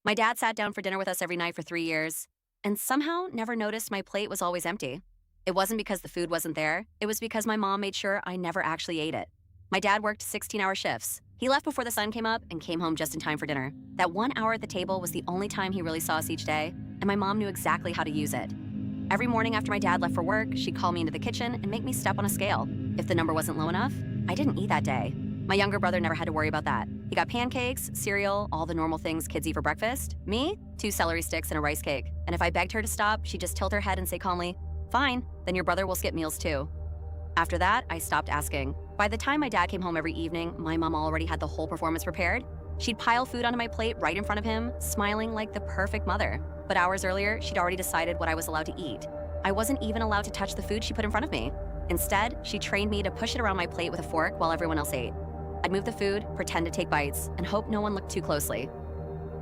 My dad sat down for dinner with us every night for 3 years and somehow never noticed my plate was always empty. It wasn't because the food wasn't there, it was because my mom made sure I never actually ate it. My dad worked 16-hour shifts. He left before the sun came up and came home just in time for dinner. That 1 hour at the table was the only time he really saw us each day, and my mom knew exactly how to use it. Every morning after my dad left for work, she'd call me into the kitchen and make me step on a scale. If the number wasn't low enough, I didn't eat that day. My younger brother never had to worry about that. He got pancakes, cereal, all the normal things kids eat for breakfast. Me, 2 celery sticks and a rice cake. And if I begged her to stop, she'd just tilt her head and say calmly, "Fine, then your brother will skip meals too." After that, I stopped asking. By the time my dad came home every evening, my mom already had the whole performance prepared. She'd pile food onto my plate right in front of him, smiling like the perfect mother. But hours earlier, she'd already decided what I was allowed to eat. I wasn't even allowed to touch the food she put in front of me. Instead, she trained me to push it around my plate with a fork while everyone else ate. I'd move the food, pretend to take bites, and hope no one looked too closely.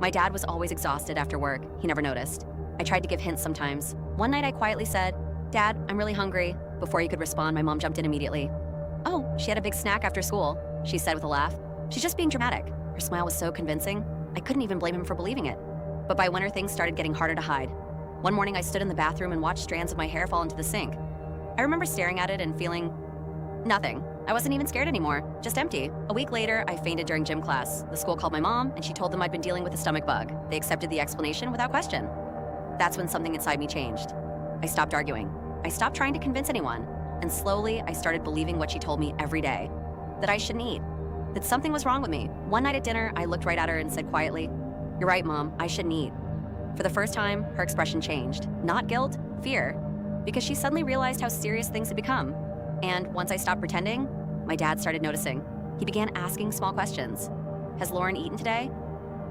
My dad was always exhausted after work. He never noticed. I tried to give hints sometimes. One night I quietly said, "Dad, I'm really hungry." Before he could respond, my mom jumped in immediately. "Oh, she had a big snack after school," she said with a laugh. "She's just being dramatic." Her smile was so convincing, I couldn't even blame him for believing it. But by winter, things started getting harder to hide. One morning, I stood in the bathroom and watched strands of my hair fall into the sink. I remember staring at it and feeling nothing. I wasn't even scared anymore, just empty. A week later, I fainted during gym class. The school called my mom, and she told them I'd been dealing with a stomach bug. They accepted the explanation without question. That's when something inside me changed. I stopped arguing. I stopped trying to convince anyone. And slowly, I started believing what she told me every day. That I shouldn't eat. That something was wrong with me. One night at dinner, I looked right at her and said quietly, "You're right, Mom, I shouldn't eat." For the first time, her expression changed. Not guilt, fear. Because she suddenly realized how serious things had become. And once I stopped pretending, my dad started noticing. He began asking small questions. "Has Lauren eaten today?"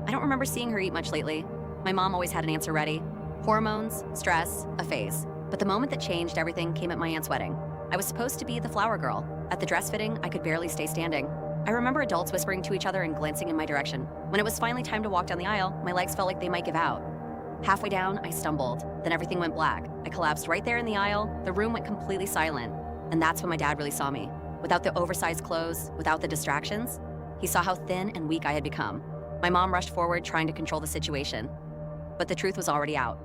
I don't remember seeing her eat much lately. My mom always had an answer ready. Hormones, stress, a phase. But the moment that changed everything came at my aunt's wedding. I was supposed to be the flower girl. At the dress fitting, I could barely stay standing. I remember adults whispering to each other and glancing in my direction. When it was finally time to walk down the aisle, my legs felt like they might give out. Halfway down, I stumbled. Then everything went black. I collapsed right there in the aisle. The room went completely silent. And that's when my dad really saw me. Without the oversized clothes, without the distractions, he saw how thin and weak I had become. My mom rushed forward, trying to control the situation. But the truth was already out.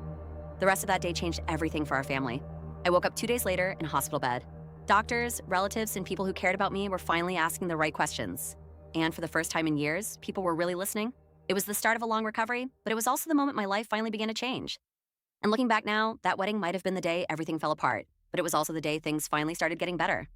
The rest of that day changed everything for our family. I woke up 2 days later in a hospital bed. Doctors, relatives, and people who cared about me were finally asking the right questions. And for the first time in years, people were really listening. It was the start of a long recovery, but it was also the moment my life finally began to change. And looking back now, that wedding might have been the day everything fell apart, but it was also the day things finally started getting better.